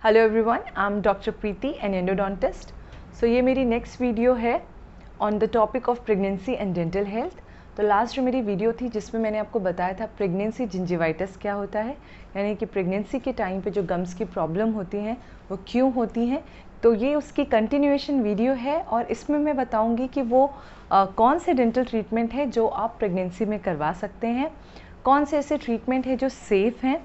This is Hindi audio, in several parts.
Hello everyone, I am doctor Preeti an endodontist. So ये मेरी नेक्स्ट वीडियो है on the topic of pregnancy and dental health. तो लास्ट जो मेरी वीडियो थी जिसमें मैंने आपको बताया था प्रेगनेंसी जिंजिवाइटिस क्या होता है, यानी कि प्रेगनेंसी के टाइम पे जो गम्स की प्रॉब्लम होती हैं वो क्यों होती हैं। तो ये उसकी कंटिन्यूएशन वीडियो है और इसमें मैं बताऊँगी कि वो कौन से डेंटल ट्रीटमेंट है जो आप प्रेगनेंसी में करवा सकते हैं, कौन से ऐसे ट्रीटमेंट है जो सेफ़ हैं,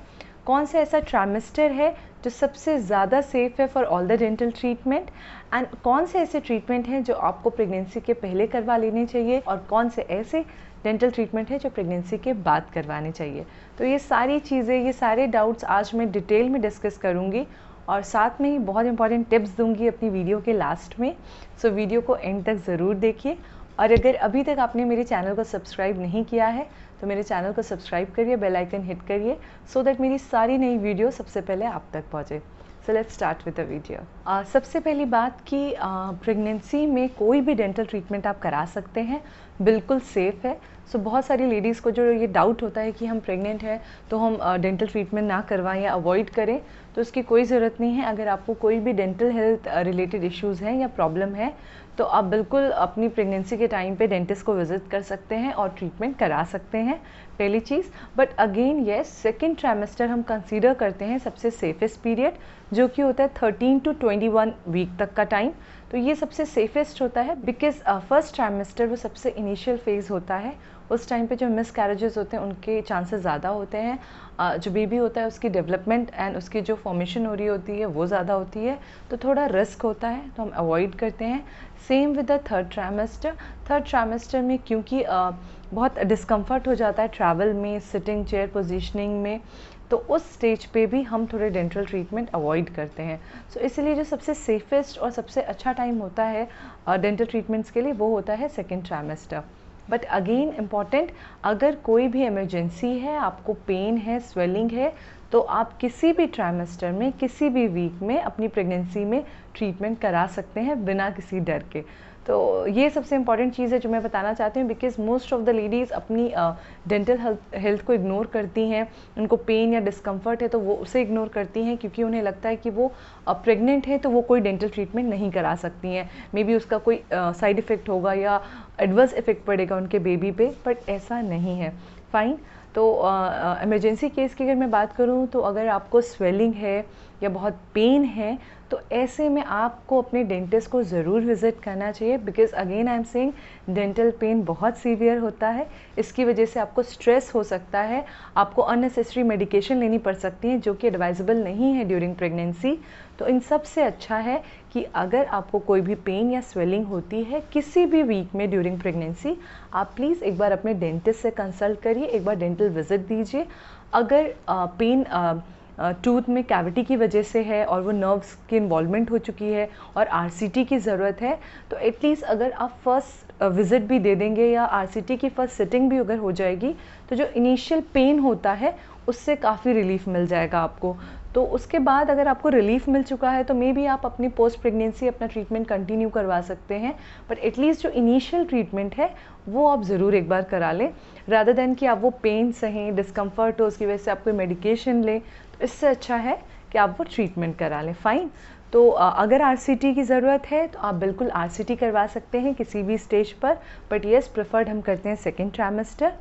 कौन सा ऐसा ट्राइमेस्टर है जो सबसे ज़्यादा सेफ़ है for all the dental treatment, and कौन से ऐसे ट्रीटमेंट हैं जो आपको प्रेगनेंसी के पहले करवा लेने चाहिए और कौन से ऐसे डेंटल ट्रीटमेंट है जो प्रेगनेंसी के बाद करवाने चाहिए। तो ये सारी चीज़ें, ये सारे डाउट्स आज मैं डिटेल में डिस्कस करूँगी और साथ में ही बहुत इंपॉर्टेंट टिप्स दूंगी अपनी वीडियो के लास्ट में। सो वीडियो को एंड तक ज़रूर देखिए और अगर अभी तक आपने मेरे चैनल को सब्सक्राइब नहीं किया है तो मेरे चैनल को सब्सक्राइब करिए, बेल आइकन हिट करिए सो दैट मेरी सारी नई वीडियो सबसे पहले आप तक पहुँचे। So let's start with the video. सबसे पहली बात कि प्रेगनेंसी में कोई भी डेंटल ट्रीटमेंट आप करा सकते हैं, बिल्कुल सेफ़ है। सो बहुत सारी लेडीज़ को जो ये डाउट होता है कि हम प्रेग्नेंट हैं तो हम डेंटल ट्रीटमेंट ना करवाएं या अवॉइड करें, तो उसकी कोई ज़रूरत नहीं है। अगर आपको कोई भी डेंटल हेल्थ रिलेटेड इश्यूज़ हैं या प्रॉब्लम है तो आप बिल्कुल अपनी प्रेगनेंसी के टाइम पे डेंटिस्ट को विज़िट कर सकते हैं और ट्रीटमेंट करा सकते हैं, पहली चीज़। But again yes, second trimester हम कंसीडर करते हैं सबसे सेफेस्ट पीरियड, जो कि होता है 13 to 21 वीक तक का टाइम। तो ये सबसे सेफेस्ट होता है बिकॉज फर्स्ट ट्राइमेस्टर वो सबसे इनिशियल फेज़ होता है। उस टाइम पे जो मिस कैरेजेस होते हैं उनके चांसेस ज़्यादा होते हैं, जो बेबी होता है उसकी डेवलपमेंट एंड उसकी जो फॉर्मेशन हो रही होती है वो ज़्यादा होती है, तो थोड़ा रिस्क होता है, तो हम अवॉइड करते हैं। Same with the third trimester में क्योंकि बहुत डिस्कम्फर्ट हो जाता है ट्रैवल में, सिटिंग चेयर पोजीशनिंग में, तो उस स्टेज पे भी हम थोड़े डेंटल ट्रीटमेंट अवॉइड करते हैं। सो इसलिए जो सबसे सेफेस्ट और सबसे अच्छा टाइम होता है डेंटल ट्रीटमेंट्स के लिए वो होता है second trimester. But again important, अगर कोई भी इमरजेंसी है, आपको पेन है, स्वेलिंग है, तो आप किसी भी ट्राइमेस्टर में, किसी भी वीक में अपनी प्रेगनेंसी में ट्रीटमेंट करा सकते हैं बिना किसी डर के। तो ये सबसे इंपॉर्टेंट चीज़ है जो मैं बताना चाहती हूँ, because most of the ladies अपनी डेंटल हेल्थ को इग्नोर करती हैं। उनको पेन या डिस्कम्फर्ट है तो वो उसे इग्नोर करती हैं क्योंकि उन्हें लगता है कि वो प्रेग्नेंट है तो वो कोई डेंटल ट्रीटमेंट नहीं करा सकती हैं, मे बी उसका कोई साइड इफ़ेक्ट होगा या एडवर्स इफेक्ट पड़ेगा उनके बेबी पे, बट ऐसा नहीं है। फाइन। तो इमरजेंसी केस की अगर मैं बात करूँ तो अगर आपको स्वेलिंग है या बहुत पेन है तो ऐसे में आपको अपने डेंटिस्ट को ज़रूर विज़िट करना चाहिए, because again I am saying dental pen बहुत सीवियर होता है। इसकी वजह से आपको स्ट्रेस हो सकता है, आपको अननेसेसरी मेडिकेशन लेनी पड़ सकती है जो कि एडवाइजेबल नहीं है ड्यूरिंग प्रेगनेंसी। तो इन सब से अच्छा है कि अगर आपको कोई भी पेन या स्वेलिंग होती है किसी भी वीक में ड्यूरिंग प्रेगनेंसी, आप प्लीज़ एक बार अपने डेंटिस्ट से कंसल्ट करिए, एक बार डेंटल विज़िट दीजिए। अगर पेन टूथ में कैविटी की वजह से है और वो नर्व्स की इन्वॉल्वमेंट हो चुकी है और आरसीटी की ज़रूरत है, तो एटलीस्ट अगर आप फर्स्ट विज़िट भी दे देंगे या आरसीटी की फ़र्स्ट सिटिंग भी अगर हो जाएगी तो जो इनिशियल पेन होता है उससे काफ़ी रिलीफ मिल जाएगा आपको। तो उसके बाद अगर आपको रिलीफ मिल चुका है तो मे बी आप अपनी पोस्ट प्रेगनेंसी अपना ट्रीटमेंट कंटिन्यू करवा सकते हैं, बट एटलीस्ट जो इनिशियल ट्रीटमेंट है वो आप ज़रूर एक बार करा लें, रादर देन कि आप वो पेन सहें, डिस्कम्फर्ट हो, उसकी वजह से आप कोई मेडिकेशन लें। तो इससे अच्छा है कि आप वो ट्रीटमेंट करा लें। फ़ाइन। तो अगर आरसीटी की ज़रूरत है तो आप बिल्कुल आरसीटी करवा सकते हैं किसी भी स्टेज पर, बट येस प्रेफर्ड हम करते हैं सेकेंड ट्राइमेस्टर।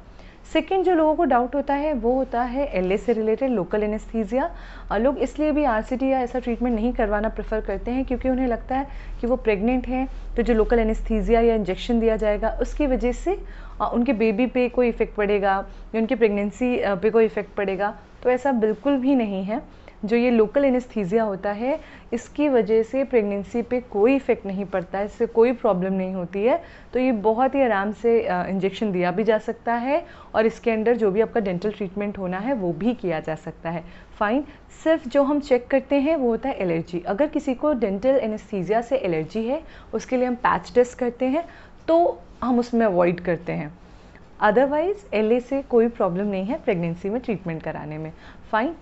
सेकेंड जो लोगों को डाउट होता है वो होता है एलए से रिलेटेड, लोकल एनेस्थीसिया। लोग इसलिए भी आरसीटी या ऐसा ट्रीटमेंट नहीं करवाना प्रेफर करते हैं क्योंकि उन्हें लगता है कि वो प्रेग्नेंट हैं तो जो लोकल एनेस्थीसिया या इंजेक्शन दिया जाएगा उसकी वजह से उनके बेबी पे कोई इफ़ेक्ट पड़ेगा या उनकी प्रेगनेंसी पे कोई इफ़ेक्ट पड़ेगा। तो ऐसा बिल्कुल भी नहीं है। जो ये लोकल एनेस्थीसिया होता है इसकी वजह से प्रेगनेंसी पे कोई इफ़ेक्ट नहीं पड़ता है, इससे कोई प्रॉब्लम नहीं होती है। तो ये बहुत ही आराम से इंजेक्शन दिया भी जा सकता है और इसके अंदर जो भी आपका डेंटल ट्रीटमेंट होना है वो भी किया जा सकता है। फ़ाइन। सिर्फ जो हम चेक करते हैं वो होता है एलर्जी। अगर किसी को डेंटल एनेस्थीसिया से एलर्जी है उसके लिए हम पैच टेस्ट करते हैं तो हम उसमें अवॉइड करते हैं, अदरवाइज़ एलए से कोई प्रॉब्लम नहीं है प्रेगनेंसी में ट्रीटमेंट कराने में। फ़ाइन।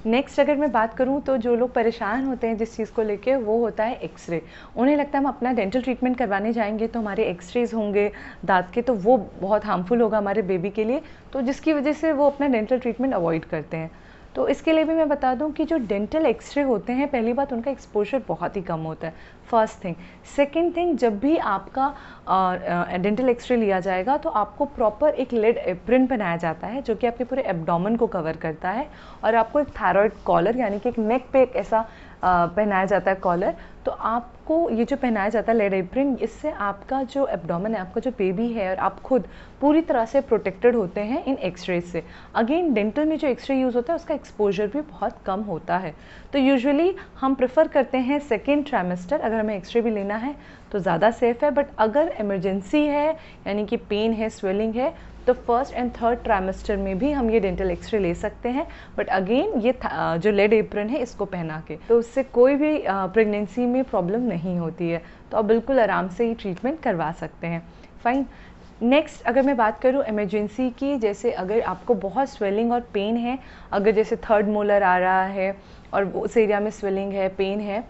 नेक्स्ट अगर मैं बात करूं तो जो लोग परेशान होते हैं जिस चीज़ को लेके वो होता है एक्सरे। उन्हें लगता है हम अपना डेंटल ट्रीटमेंट करवाने जाएंगे तो हमारे एक्सरेज होंगे दांत के, तो वो बहुत हार्मफुल होगा हमारे बेबी के लिए, तो जिसकी वजह से वो अपना डेंटल ट्रीटमेंट अवॉइड करते हैं। तो इसके लिए भी मैं बता दूं कि जो डेंटल एक्सरे होते हैं, पहली बात उनका एक्सपोजर बहुत ही कम होता है, फर्स्ट थिंग। सेकंड थिंग, जब भी आपका डेंटल एक्सरे लिया जाएगा तो आपको प्रॉपर एक लेड एप्रन पहनाया जाता है जो कि आपके पूरे एब्डोमेन को कवर करता है, और आपको एक थायराइड कॉलर यानी कि एक नेक पे एक ऐसा पहनाया जाता है कॉलर। तो आपको ये जो पहनाया जाता है लेड एप्रन, इससे आपका जो एब्डोमेन है, आपका जो बेबी है और आप खुद पूरी तरह से प्रोटेक्टेड होते हैं इन एक्सरे से। अगेन डेंटल में जो एक्सरे यूज़ होता है उसका एक्सपोजर भी बहुत कम होता है। तो यूजुअली हम प्रेफर करते हैं सेकेंड ट्राइमेस्टर, अगर हमें एक्सरे भी लेना है तो ज़्यादा सेफ है। बट अगर इमरजेंसी है यानी कि पेन है, स्वेलिंग है, तो फर्स्ट एंड थर्ड ट्राइमेस्टर में भी हम ये डेंटल एक्सरे ले सकते हैं। बट अगेन ये जो लेड एप्रन है इसको पहना के, तो उससे कोई भी प्रेगनेंसी में प्रॉब्लम नहीं होती है, तो आप बिल्कुल आराम से ये ट्रीटमेंट करवा सकते हैं। फाइन। नेक्स्ट अगर मैं बात करूँ इमरजेंसी की, जैसे अगर आपको बहुत स्वेलिंग और पेन है, अगर जैसे थर्ड मोलर आ रहा है और उस एरिया में स्वेलिंग है, पेन है,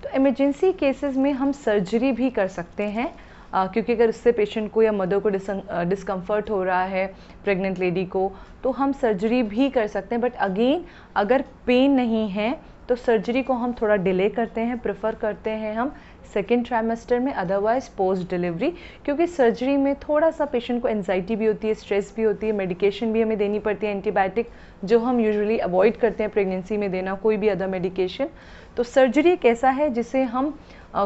तो इमरजेंसी केसेस में हम सर्जरी भी कर सकते हैं, क्योंकि अगर उससे पेशेंट को या मदर को डिस्कम्फर्ट हो रहा है, प्रेग्नेंट लेडी को, तो हम सर्जरी भी कर सकते हैं। बट अगेन अगर पेन नहीं है तो सर्जरी को हम थोड़ा डिले करते हैं, प्रेफर करते हैं हम सेकेंड ट्राइमेस्टर में, अदरवाइज पोस्ट डिलीवरी, क्योंकि सर्जरी में थोड़ा सा पेशेंट को एंजाइटी भी होती है, स्ट्रेस भी होती है, मेडिकेशन भी हमें देनी पड़ती है, एंटीबायोटिक जो हम यूजुअली अवॉइड करते हैं प्रेगनेंसी में देना, कोई भी अदर मेडिकेशन। तो सर्जरी एक ऐसा है जिसे हम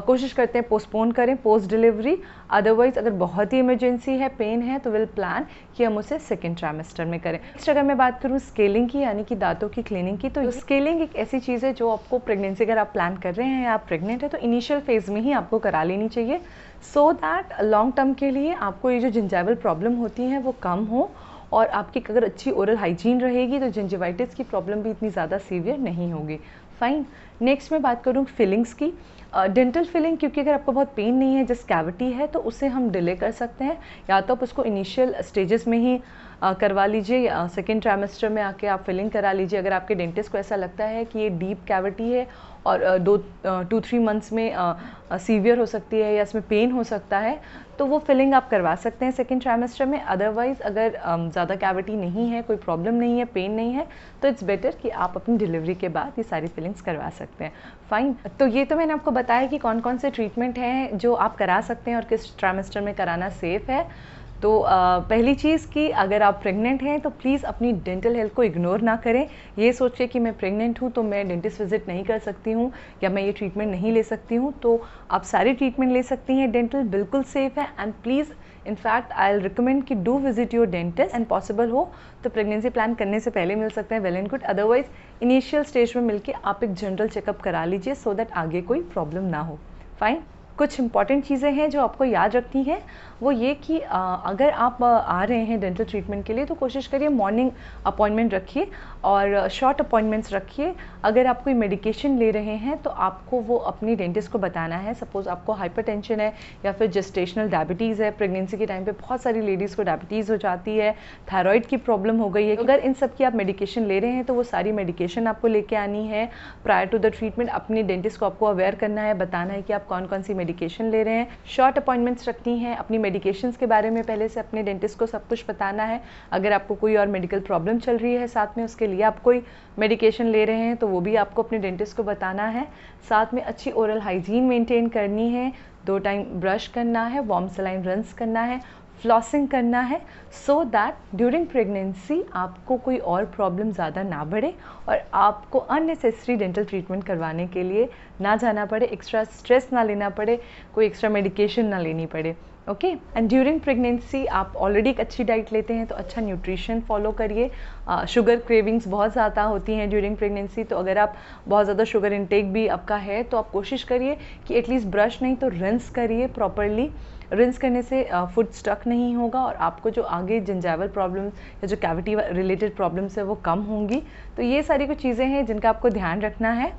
कोशिश करते हैं पोस्टपोन करें पोस्ट डिलीवरी। अदरवाइज अगर बहुत ही इमरजेंसी है, पेन है, तो विल प्लान कि हम उसे सेकेंड ट्राइमेस्टर में करें। नेक्स्ट अगर मैं बात करूँ स्केलिंग की, यानी कि दांतों की क्लीनिंग की, तो स्केलिंग एक ऐसी चीज़ है जो आपको प्रेगनेंसी, अगर आप प्लान कर रहे हैं या आप प्रेग्नेंट है, तो इनिशियल फेज़ में ही आपको करा लेनी चाहिए, सो दैट लॉन्ग टर्म के लिए आपको ये जो जिंजाइवल प्रॉब्लम होती है वो कम हो, और आपकी अगर अच्छी ओरल हाइजीन रहेगी तो जिंजिवाइटिस की प्रॉब्लम भी इतनी ज़्यादा सीवियर नहीं होगी। फाइन। नेक्स्ट मैं बात करूँ फिलिंग्स की। डेंटल फिलिंग, क्योंकि अगर आपको बहुत पेन नहीं है, जस्ट कैविटी है, तो उसे हम डिले कर सकते हैं, या तो आप उसको इनिशियल स्टेजेस में ही करवा लीजिए, या सेकेंड ट्राइमेस्टर में आके आप फिलिंग करा लीजिए। अगर आपके डेंटिस्ट को ऐसा लगता है कि ये डीप कैविटी है और 2-3 मंथ्स में सीवियर हो सकती है या इसमें पेन हो सकता है, तो वो फिलिंग आप करवा सकते हैं सेकेंड ट्राइमेस्टर में। अदरवाइज़ अगर ज़्यादा कैविटी नहीं है, कोई प्रॉब्लम नहीं है, पेन नहीं है, तो इट्स बेटर कि आप अपनी डिलीवरी के बाद ये सारी फिलिंग्स करवा सकते हैं। फाइन। तो ये तो मैंने आपको बताया कि कौन कौन से ट्रीटमेंट हैं जो आप करा सकते हैं और किस ट्राइमेस्टर में कराना सेफ़ है। तो पहली चीज़ कि अगर आप प्रेग्नेंट हैं तो प्लीज़ अपनी डेंटल हेल्थ को इग्नोर ना करें, ये सोच के कि मैं प्रेग्नेंट हूँ तो मैं डेंटिस्ट विजिट नहीं कर सकती हूँ या मैं ये ट्रीटमेंट नहीं ले सकती हूँ। तो आप सारी ट्रीटमेंट ले सकती हैं, डेंटल बिल्कुल सेफ़ है। And please in fact I will recommend कि do visit your dentist, and possible हो तो प्रेगनेंसी प्लान करने से पहले मिल सकते हैं, well and good. Otherwise initial stage में मिलके आप एक जनरल चेकअप करा लीजिए, सो दैट आगे कोई प्रॉब्लम ना हो। फाइन। कुछ इंपॉर्टेंट चीज़ें हैं जो आपको याद रखनी है, वो ये कि अगर आप आ रहे हैं डेंटल ट्रीटमेंट के लिए तो कोशिश करिए मॉर्निंग अपॉइंटमेंट रखिए और शॉर्ट अपॉइंटमेंट्स रखिए। अगर आप कोई मेडिकेशन ले रहे हैं तो आपको वो अपनी डेंटिस्ट को बताना है। सपोज़ आपको हाइपरटेंशन है या फिर जेस्टेशनल डायबिटीज़ है, प्रेगनेंसी के टाइम पे बहुत सारी लेडीज़ को डायबिटीज़ हो जाती है, थायराइड की प्रॉब्लम हो गई है, अगर इन सब की आप मेडिकेशन ले रहे हैं तो वो सारी मेडिकेशन आपको लेके आनी है प्रायर टू द ट्रीटमेंट। अपनी डेंटिस्ट को आपको अवेयर करना है, बताना है कि आप कौन कौन सी मेडिकेशन ले रहे हैं। शॉर्ट अपॉइंटमेंट्स रखनी है, अपनी मेडिकेशंस के बारे में पहले से अपने डेंटिस्ट को सब कुछ बताना है। अगर आपको कोई और मेडिकल प्रॉब्लम चल रही है साथ में, उसके लिए आप कोई मेडिकेशन ले रहे हैं तो वो भी आपको अपने डेंटिस्ट को बताना है। साथ में अच्छी ओरल हाइजीन मेंटेन करनी है, 2 टाइम ब्रश करना है, वार्म सलाइन रिंस करना है, फ्लॉसिंग करना है, सो दैट ड्यूरिंग प्रेगनेंसी आपको कोई और प्रॉब्लम ज़्यादा ना बढ़े और आपको अननेसेसरी डेंटल ट्रीटमेंट करवाने के लिए ना जाना पड़े, एक्स्ट्रा स्ट्रेस ना लेना पड़े, कोई एक्स्ट्रा मेडिकेशन ना लेनी पड़े। ओके। एंड ड्यूरिंग प्रेगनेंसी आप ऑलरेडी एक अच्छी डाइट लेते हैं तो अच्छा न्यूट्रिशन फॉलो करिए। शुगर क्रेविंग्स बहुत ज़्यादा होती हैं ड्यूरिंग प्रेगनेंसी, तो अगर आप बहुत ज़्यादा शुगर इंटेक भी आपका है तो आप कोशिश करिए कि एटलीस्ट ब्रश नहीं तो रिंस करिए प्रॉपरली। रिंस करने से फूड स्टक नहीं होगा और आपको जो आगे जिंजाइवल प्रॉब्लम्स या जो कैविटी रिलेटेड प्रॉब्लम्स है वो कम होंगी। तो ये सारी कुछ चीज़ें हैं जिनका आपको ध्यान रखना है।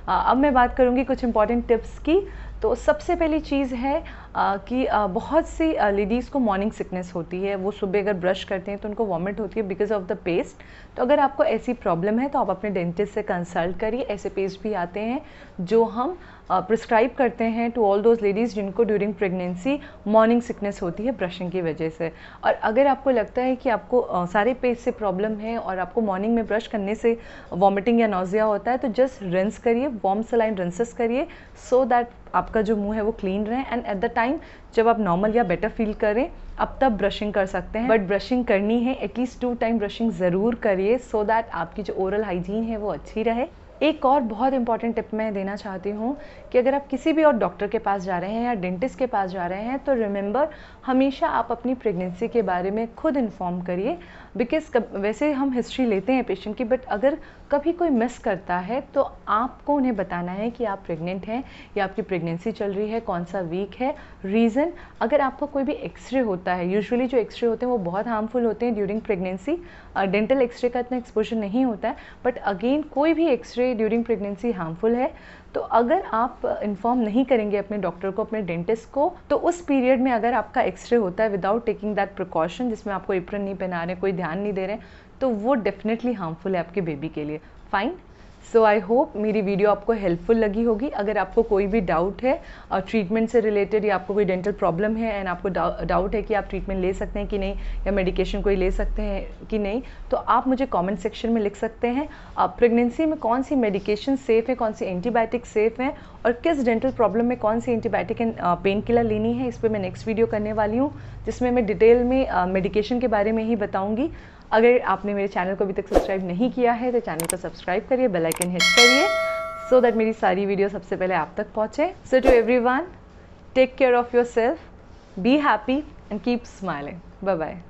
अब मैं बात करूँगी कुछ इंपॉर्टेंट टिप्स की। तो सबसे पहली चीज़ है कि बहुत सी लेडीज़ को मॉर्निंग सिकनेस होती है, वो सुबह अगर ब्रश करते हैं तो उनको वॉमिट होती है बिकॉज ऑफ द पेस्ट। तो अगर आपको ऐसी प्रॉब्लम है तो आप अपने डेंटिस्ट से कंसल्ट करिए। ऐसे पेस्ट भी आते हैं जो हम प्रिस्क्राइब करते हैं टू ऑल दोज लेडीज़ जिनको ड्यूरिंग प्रेगनेंसी मॉर्निंग सिकनेस होती है ब्रशिंग की वजह से। और अगर आपको लगता है कि आपको सारे पेस्ट से प्रॉब्लम है और आपको मॉर्निंग में ब्रश करने से वॉमिटिंग या नोजिया होता है, तो जस्ट रिंस करिए, वार्म सलाइन रिंसेस करिए, सो दैट आपका जो मुंह है वो क्लीन रहे। एंड एट द टाइम जब आप नॉर्मल या बेटर फील करें अब तब ब्रशिंग कर सकते हैं, बट ब्रशिंग करनी है एटलीस्ट 2 टाइम ब्रशिंग ज़रूर करिए, सो दैट आपकी जो ओरल हाइजीन है वो अच्छी रहे। एक और बहुत इंपॉर्टेंट टिप मैं देना चाहती हूँ कि अगर आप किसी भी और डॉक्टर के पास जा रहे हैं या डेंटिस्ट के पास जा रहे हैं तो रिमेंबर हमेशा आप अपनी प्रेगनेंसी के बारे में खुद इन्फॉर्म करिए। बिकॉज वैसे हम हिस्ट्री लेते हैं पेशेंट की, बट अगर कभी कोई मिस करता है तो आपको उन्हें बताना है कि आप प्रेग्नेंट हैं या आपकी प्रेगनेंसी चल रही है, कौन सा वीक है, रीज़न। अगर आपको कोई भी एक्सरे होता है, यूजुअली जो एक्सरे होते हैं वो बहुत हार्मफुल होते हैं ड्यूरिंग प्रेगनेंसी, डेंटल एक्सरे का इतना एक्सपोजर नहीं होता है, बट अगेन कोई भी एक्सरे ड्यूरिंग प्रेगनेंसी हार्मफुल है। तो अगर आप इन्फॉर्म नहीं करेंगे अपने डॉक्टर को, अपने डेंटिस्ट को, तो उस पीरियड में अगर आपका एक्सरे होता है विदाउट टेकिंग दैट प्रिकॉशन, जिसमें आपको एप्रन नहीं पहना रहे, कोई ध्यान नहीं दे रहे, तो वो डेफिनेटली हार्मफुल है आपके बेबी के लिए। फाइन। सो आई होप मेरी वीडियो आपको हेल्पफुल लगी होगी। अगर आपको कोई भी डाउट है ट्रीटमेंट से रिलेटेड या आपको कोई डेंटल प्रॉब्लम है एंड आपको डाउट है कि आप ट्रीटमेंट ले सकते हैं कि नहीं या मेडिकेशन कोई ले सकते हैं कि नहीं, तो आप मुझे कमेंट सेक्शन में लिख सकते हैं। प्रेगनेंसी में कौन सी मेडिकेशन सेफ़ है, कौन सी एंटीबायोटिक सेफ़ है और किस डेंटल प्रॉब्लम में कौन सी एंटीबायोटिक एंड पेन किलर लेनी है, इस पर मैं नेक्स्ट वीडियो करने वाली हूँ जिसमें मैं डिटेल में मेडिकेशन के बारे में ही बताऊँगी। अगर आपने मेरे चैनल को अभी तक सब्सक्राइब नहीं किया है तो चैनल को सब्सक्राइब करिए, बेल आइकन हिट करिए, सो दैट मेरी सारी वीडियो सबसे पहले आप तक पहुँचे। So to everyone, take care of yourself, be happy and keep smiling. Bye bye.